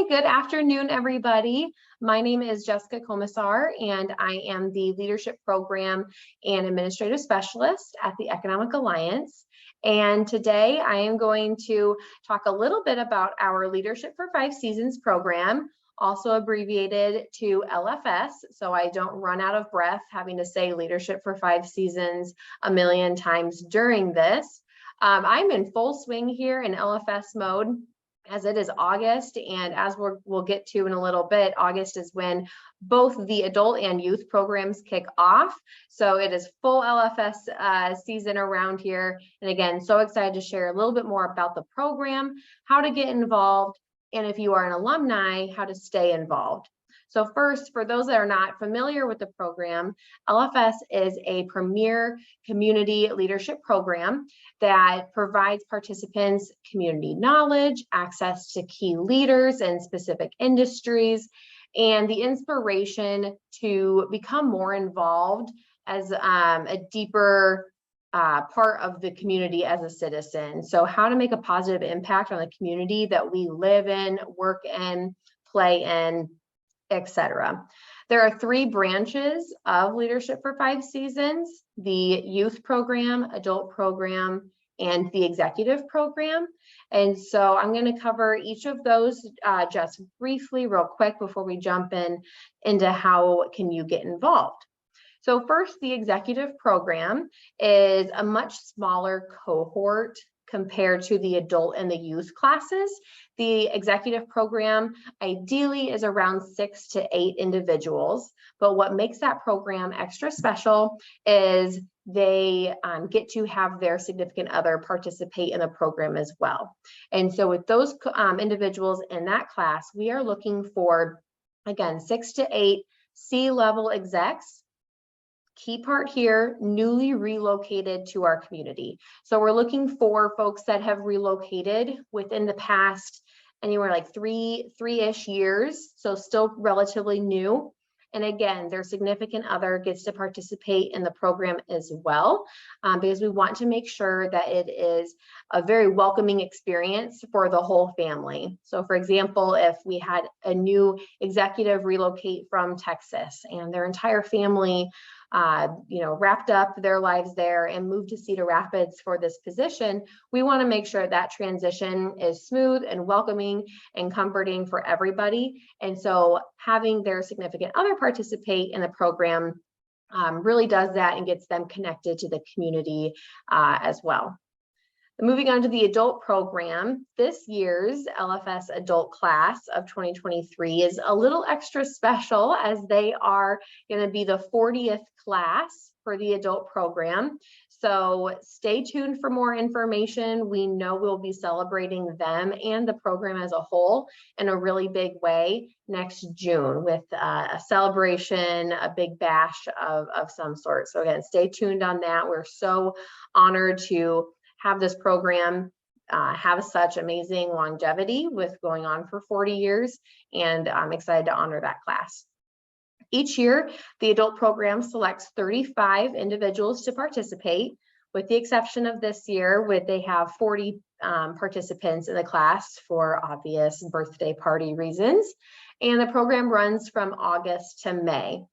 Hi, good afternoon, everybody. My name is Jessica Commissar, and I am the Leadership Program and Administrative Specialist at the Economic Alliance. And today I am going to talk a little bit about our Leadership for 5 Seasons program, also abbreviated to LFS, so I don't run out of breath having to say Leadership for 5 Seasons a million times during this. I'm in full swing here in LFS mode, as it is August, and as we'll get to in a little bit, August is when both the adult and youth programs kick off. So it is full LFS season around here. And again, so excited to share a little bit more about the program, how to get involved, and if you are an alumni, how to stay involved. So first, for those that are not familiar with the program, LFS is a premier community leadership program that provides participants community knowledge, access to key leaders in specific industries, and the inspiration to become more involved as a deeper part of the community as a citizen. So how to make a positive impact on the community that we live in, work in, play in, etc. There are 3 branches of Leadership for 5 Seasons: the youth program, adult program, and the executive program. And so I'm going to cover each of those just briefly, real quick, before we jump into how can you get involved. So first, the executive program is a much smaller cohort compared to the adult and the youth classes. The executive program ideally is around 6 to 8 individuals, but what makes that program extra special is they get to have their significant other participate in the program as well. And so with those individuals in that class, we are looking for, again, 6 to 8 C-level execs. Key part here, newly relocated to our community. So we're looking for folks that have relocated within the past anywhere like three-ish years, so still relatively new. And again, their significant other gets to participate in the program as well, because we want to make sure that it is a very welcoming experience for the whole family. So for example, if we had a new executive relocate from Texas and their entire family wrapped up their lives there and moved to Cedar Rapids for this position, we want to make sure that transition is smooth and welcoming and comforting for everybody. And so having their significant other participate in the program really does that and gets them connected to the community as well. Moving on to the adult program, this year's LFS adult class of 2023 is a little extra special as they are going to be the 40th class for the adult program. So stay tuned for more information. We know we'll be celebrating them and the program as a whole in a really big way next June with a celebration, a big bash of some sort. So again, stay tuned on that. We're so honored to have this program have such amazing longevity with going on for 40 years, and I'm excited to honor that class. Each year, the adult program selects 35 individuals to participate, with the exception of this year, where they have 40 participants in the class for obvious birthday party reasons, and the program runs from August to May.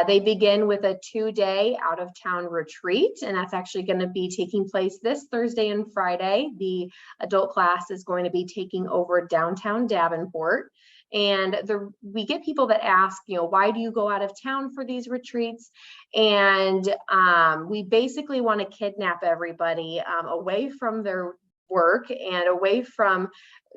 They begin with a 2-day out-of-town retreat, and that's actually going to be taking place this Thursday and Friday. The adult class is going to be taking over downtown Davenport. And we get people that ask, why do you go out of town for these retreats? And we basically want to kidnap everybody away from their work and away from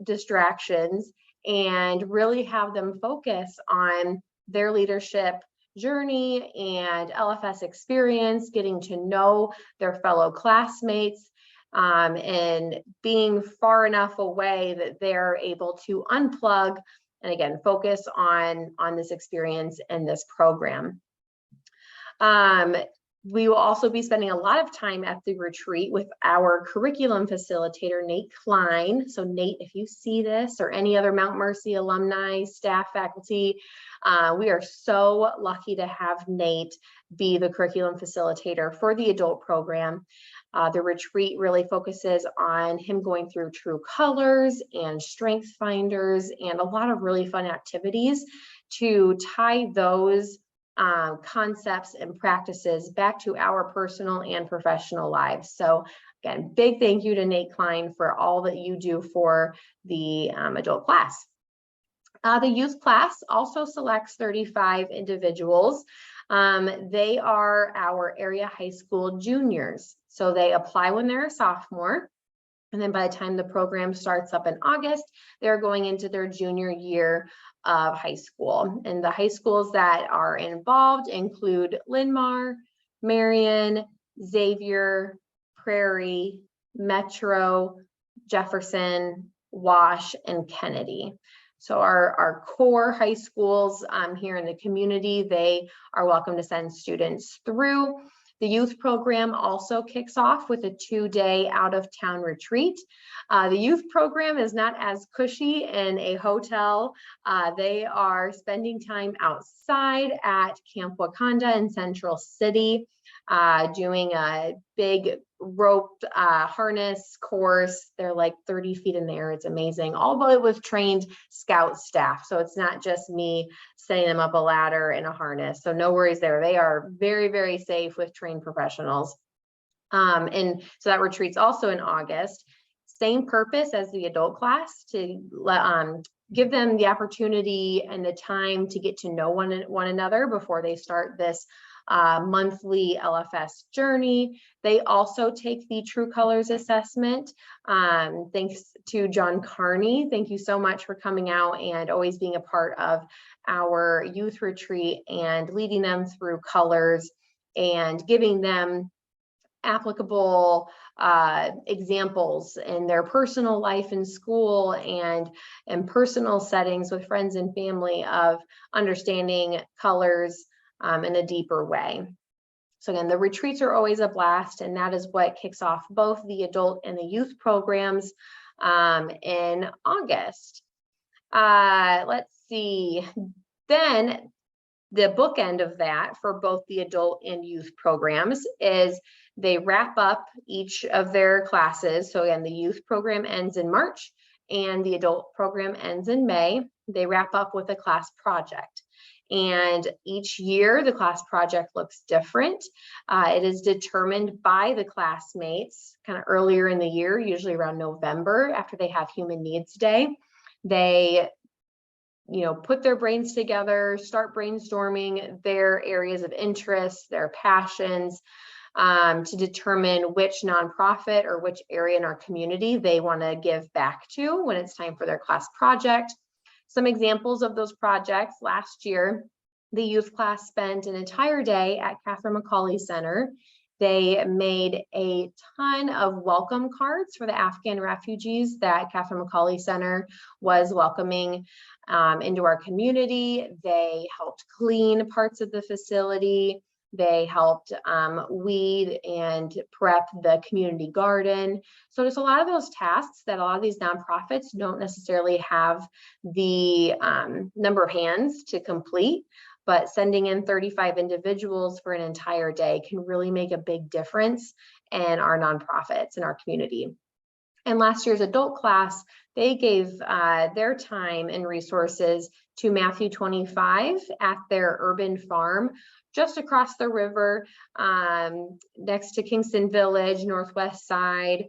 distractions and really have them focus on their leadership journey and LFS experience, getting to know their fellow classmates, and being far enough away that they're able to unplug and again focus on this experience and this program. We will also be spending a lot of time at the retreat with our curriculum facilitator, Nate Klein. So Nate, if you see this or any other Mount Mercy alumni, staff, faculty, we are so lucky to have Nate be the curriculum facilitator for the adult program. The retreat really focuses on him going through true colors and strength finders and a lot of really fun activities to tie those concepts and practices back to our personal and professional lives. So again, big thank you to Nate Klein for all that you do for the adult class. The youth class also selects 35 individuals. They are our area high school juniors. So they apply when they're a sophomore. And then by the time the program starts up in August, they're going into their junior year of high school. And the high schools that are involved include Linn-Mar, Marion, Xavier, Prairie, Metro, Jefferson, Wash, and Kennedy. So our core high schools here in the community, they are welcome to send students through. The youth program also kicks off with a 2-day out-of-town retreat. The youth program is not as cushy in a hotel. They are spending time outside at Camp Wakanda in Central City, doing a big rope harness course. They're like 30 feet in the air. It's amazing, although with trained scout staff. So it's not just me setting them up a ladder and a harness. So no worries there. They are very, very safe with trained professionals. And so that retreat's also in August. Same purpose as the adult class, to give them the opportunity and the time to get to know one another before they start this monthly LFS journey. They also take the True Colors assessment. Thanks to John Carney. Thank you so much for coming out and always being a part of our youth retreat and leading them through colors and giving them applicable examples in their personal life in school and personal settings with friends and family of understanding colors in a deeper way. So again, the retreats are always a blast, and that is what kicks off both the adult and the youth programs in August. Let's see, then the bookend of that for both the adult and youth programs is they wrap up each of their classes. So again, the youth program ends in March and the adult program ends in May. They wrap up with a class project. And each year the class project looks different. It is determined by the classmates kind of earlier in the year, usually around November after they have Human Needs Day. They put their brains together, start brainstorming their areas of interest, their passions, to determine which nonprofit or which area in our community they want to give back to when it's time for their class project. Some examples of those projects: last year, the youth class spent an entire day at Catherine McCauley Center. They made a ton of welcome cards for the Afghan refugees that Catherine McCauley Center was welcoming into our community. They helped clean parts of the facility. They helped weed and prep the community garden. So there's a lot of those tasks that a lot of these nonprofits don't necessarily have the number of hands to complete, but sending in 35 individuals for an entire day can really make a big difference in our nonprofits in our community. And last year's adult class, they gave their time and resources to Matthew 25 at their urban farm just across the river, next to Kingston Village, northwest side.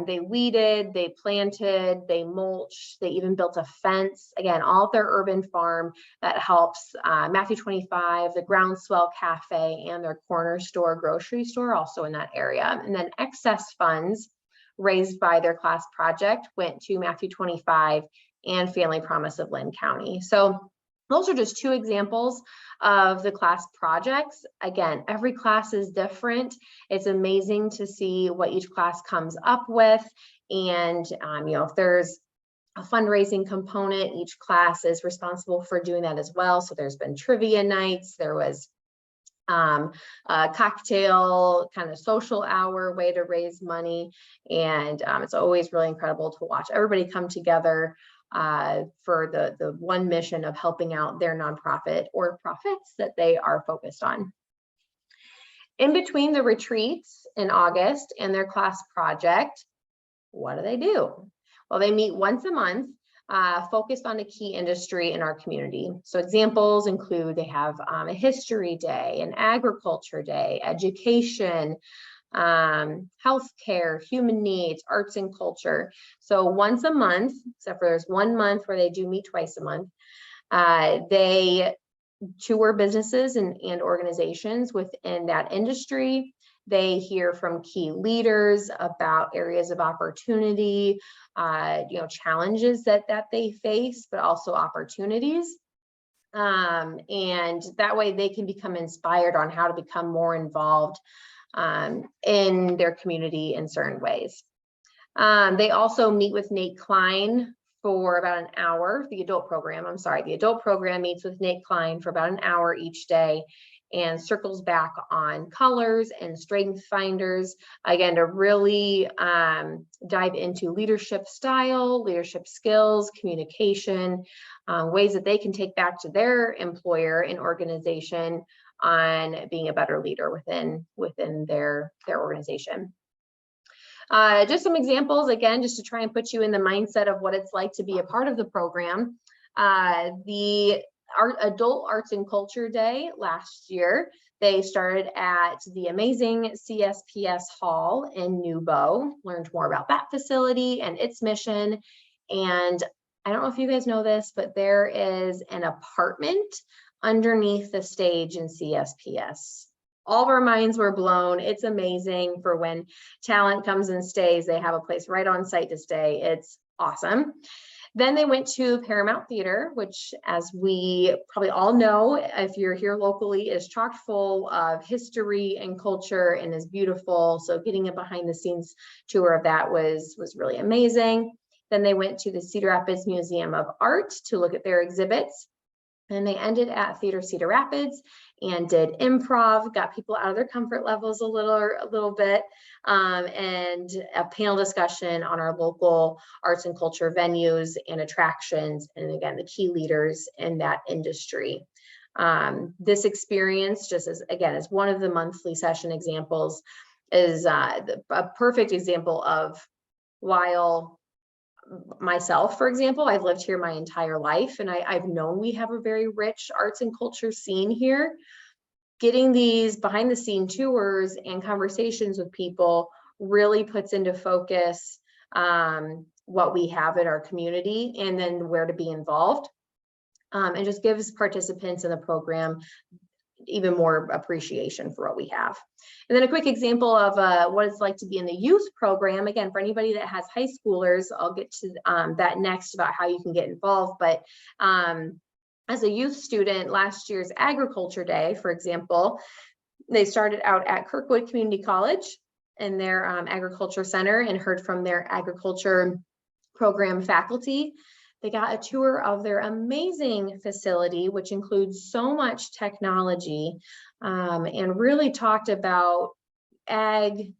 They weeded, they planted, they mulched, they even built a fence. Again, all at their urban farm that helps Matthew 25, the Groundswell Cafe, and their corner store, grocery store also in that area. And then excess funds raised by their class project went to Matthew 25 and Family Promise of Linn County. So those are just two examples of the class projects. Again, every class is different. It's amazing to see what each class comes up with. And if there's a fundraising component, each class is responsible for doing that as well. So there's been trivia nights, there was a cocktail kind of social hour way to raise money. And it's always really incredible to watch everybody come together for the one mission of helping out their nonprofit or profits that they are focused on. In between the retreats in August and their class project, what do? Well, they meet once a month, focused on a key industry in our community. So examples include they have a history day, an agriculture day, education, healthcare, human needs, arts and culture. So once a month, except for there's 1 month where they do meet twice a month, they tour businesses and organizations within that industry. They hear from key leaders about areas of opportunity, challenges that they face, but also opportunities. And that way they can become inspired on how to become more involved in their community in certain ways. They also meet with Nate Klein for about an hour. The adult program meets with Nate Klein for about an hour each day and circles back on colors and strength finders, again, to really dive into leadership style, leadership skills, communication, ways that they can take back to their employer and organization on being a better leader within their organization. Just some examples, again, just to try and put you in the mindset of what it's like to be a part of the program. The Adult Arts and Culture Day last year, they started at the amazing CSPS Hall in Newbo, learned more about that facility and its mission. And I don't know if you guys know this, but there is an apartment underneath the stage in CSPS. All of our minds were blown. It's amazing for when talent comes and stays. They have a place right on site to stay. It's awesome. Then they went to Paramount Theater, which, as we probably all know, if you're here locally, is chock full of history and culture and is beautiful. So getting a behind the scenes tour of that was really amazing. Then they went to the Cedar Rapids Museum of Art to look at their exhibits. And they ended at Theater Cedar Rapids and did improv, got people out of their comfort levels a little bit, and a panel discussion on our local arts and culture venues and attractions, and again, the key leaders in that industry. This experience, just as one of the monthly session examples, is a perfect example of, while myself, for example, I've lived here my entire life, and I've known we have a very rich arts and culture scene here. Getting these behind the scene tours and conversations with people really puts into focus what we have in our community and then where to be involved, and just gives participants in the program even more appreciation for what we have. And then a quick example of what it's like to be in the youth program. Again, for anybody that has high schoolers, I'll get to that next about how you can get involved. But as a youth student, last year's Agriculture Day, for example, they started out at Kirkwood Community College in their Agriculture Center and heard from their agriculture program faculty. They got a tour of their amazing facility, which includes so much technology, and really talked about ag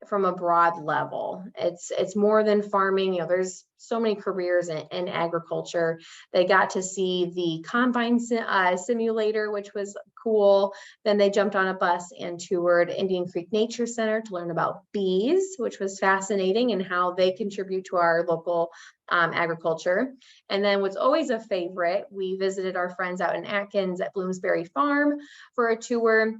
from a broad level. It's more than farming. There's so many careers in agriculture. They got to see the combine simulator, which was cool. Then they jumped on a bus and toured Indian Creek Nature Center to learn about bees, which was fascinating, and how they contribute to our local agriculture. And then what's always a favorite, we visited our friends out in Atkins at Bloomsbury Farm for a tour,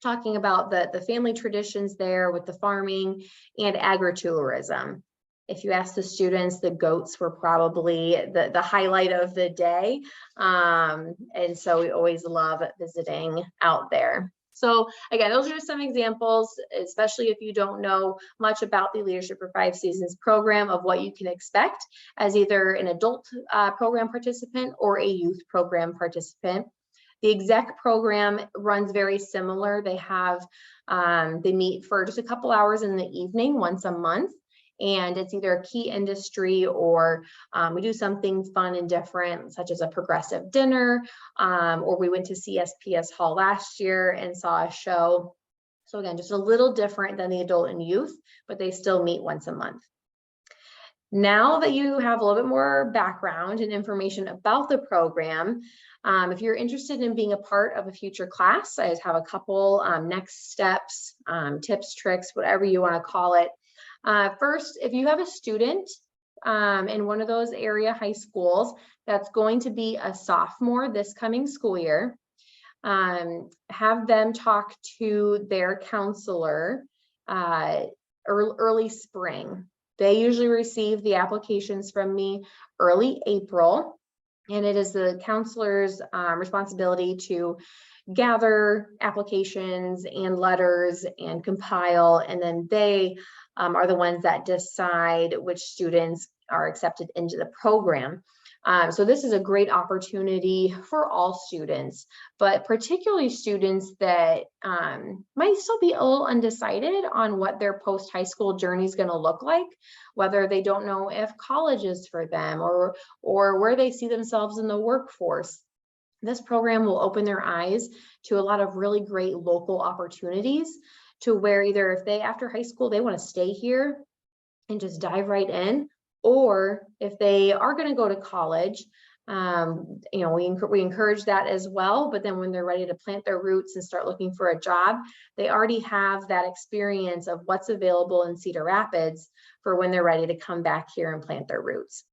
talking about the family traditions there with the farming and agritourism. If you ask the students, the goats were probably the highlight of the day. And so we always love visiting out there. So again, those are just some examples, especially if you don't know much about the Leadership for 5 Seasons program, of what you can expect as either an adult program participant or a youth program participant. The exec program runs very similar. They have, they meet for just a couple hours in the evening once a month, and it's either a key industry or we do something fun and different, such as a progressive dinner, or we went to CSPS Hall last year and saw a show. So again, just a little different than the adult and youth, but they still meet once a month. Now that you have a little bit more background and information about the program, if you're interested in being a part of a future class, I have a couple next steps, tips, tricks, whatever you want to call it. First, if you have a student in one of those area high schools that's going to be a sophomore this coming school year, have them talk to their counselor early spring. They usually receive the applications from me early April, and it is the counselor's responsibility to gather applications and letters and compile, and then they are the ones that decide which students are accepted into the program. So this is a great opportunity for all students, but particularly students that might still be a little undecided on what their post-high school journey is going to look like, whether they don't know if college is for them or where they see themselves in the workforce. This program will open their eyes to a lot of really great local opportunities to where either if they, after high school, they want to stay here and just dive right in, or if they are going to go to college, we encourage that as well. But then when they're ready to plant their roots and start looking for a job, they already have that experience of what's available in Cedar Rapids for when they're ready to come back here and plant their roots.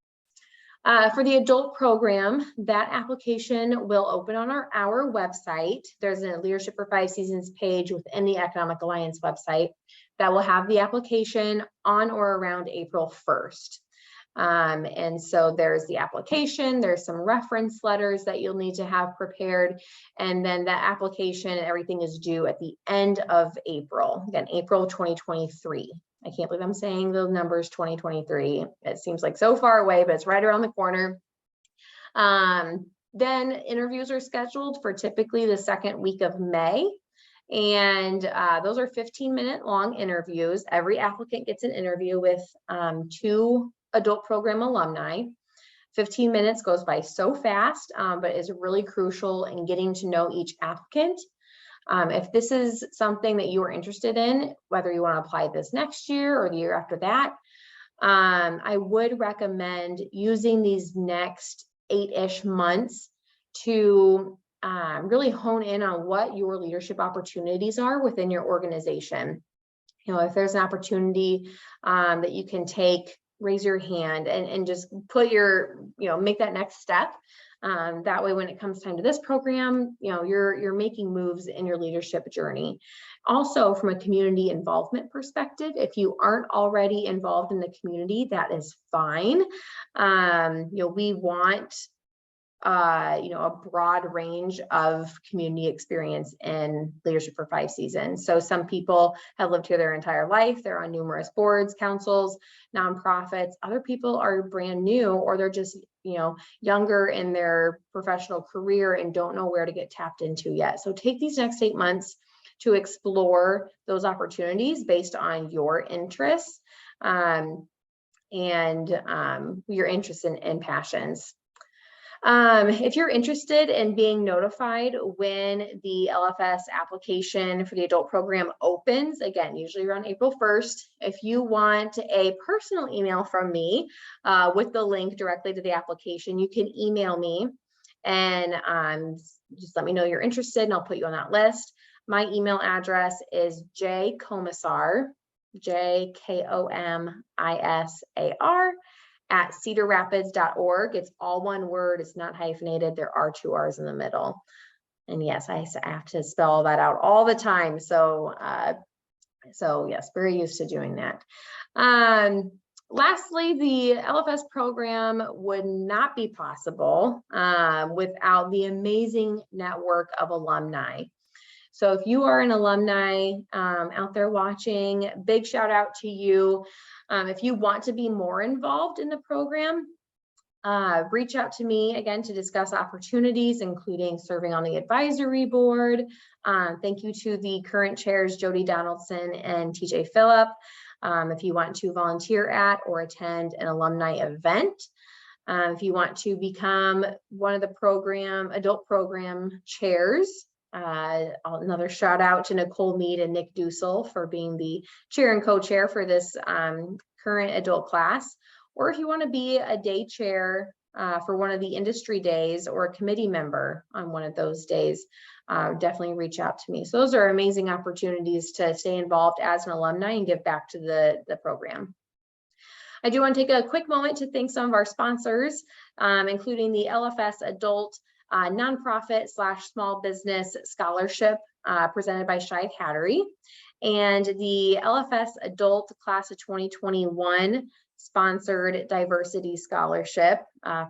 For the adult program, that application will open on our website. There's a Leadership for 5 Seasons page within the Economic Alliance website that will have the application on or around April 1st. And so there's the application, there's some reference letters that you'll need to have prepared, and then that application, everything is due at the end of April, again, April 2023. I can't believe I'm saying the numbers 2023. It seems like so far away, but it's right around the corner. Then interviews are scheduled for typically the second week of May. And those are 15-minute long interviews. Every applicant gets an interview with 2 adult program alumni. 15 minutes goes by so fast, but is really crucial in getting to know each applicant. If this is something that you are interested in, whether you want to apply this next year or the year after that, I would recommend using these next 8-ish months to really hone in on what your leadership opportunities are within your organization. If there's an opportunity that you can take, raise your hand and just put make that next step. That way, when it comes time to this program, you're making moves in your leadership journey. Also, from a community involvement perspective, if you aren't already involved in the community, that is fine. We want a broad range of community experience in Leadership for 5 Seasons. So some people have lived here their entire life. They're on numerous boards, councils, nonprofits. Other people are brand new, or they're just, younger in their professional career and don't know where to get tapped into yet. So take these next 8 months to explore those opportunities based on your interests and your interests and passions. If you're interested in being notified when the LFS application for the adult program opens, again, usually around April 1st, if you want a personal email from me with the link directly to the application, you can email me and just let me know you're interested and I'll put you on that list. My email address is jkomisar, JKOMISAR, at cedarrapids.org. It's all one word. It's not hyphenated. There are 2 R's in the middle. And yes, I have to spell that out all the time. So yes, very used to doing that. Lastly, the LFS program would not be possible without the amazing network of alumni. So if you are an alumni out there watching, big shout out to you. If you want to be more involved in the program, reach out to me again to discuss opportunities, including serving on the advisory board. Thank you to the current chairs, Jody Donaldson and TJ Phillip. If you want to volunteer at or attend an alumni event, if you want to become one of the adult program chairs, another shout out to Nicole Mead and Nick Dussel for being the chair and co-chair for this current adult class. or if you want to be a day chair for one of the industry days or a committee member on one of those days, definitely reach out to me. So those are amazing opportunities to stay involved as an alumni and give back to the program. I do want to take a quick moment to thank some of our sponsors, including the LFS Adult Nonprofit / Small Business Scholarship presented by Shive Hattery, and the LFS Adult Class of 2021 sponsored Diversity Scholarship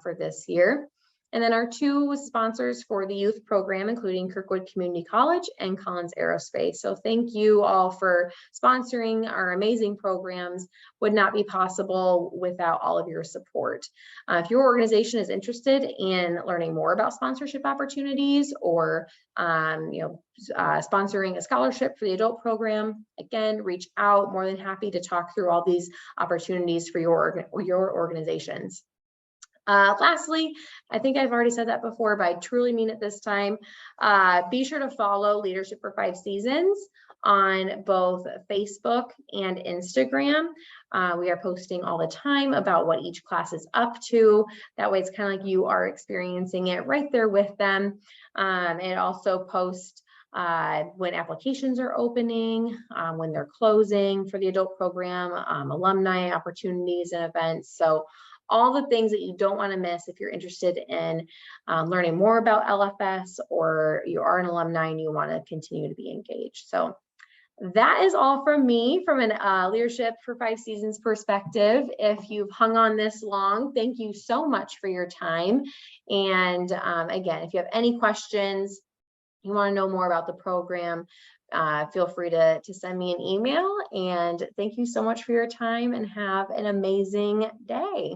for this year. And then our two sponsors for the youth program, including Kirkwood Community College and Collins Aerospace. So thank you all for sponsoring our amazing programs. Would not be possible without all of your support. If your organization is interested in learning more about sponsorship opportunities or sponsoring a scholarship for the adult program, again, reach out. More than happy to talk through all these opportunities for your organizations. Lastly, I think I've already said that before, but I truly mean it this time. Be sure to follow Leadership for 5 Seasons on both Facebook and Instagram. We are posting all the time about what each class is up to. That way it's kind of like you are experiencing it right there with them. And also post when applications are opening, when they're closing for the adult program, alumni opportunities and events. So all the things that you don't want to miss if you're interested in learning more about LFS, or you are an alumni and you want to continue to be engaged. So that is all from me from an Leadership for 5 Seasons perspective. If you've hung on this long, thank you so much for your time. And again, if you have any questions, you want to know more about the program, feel free to send me an email. And thank you so much for your time and have an amazing day.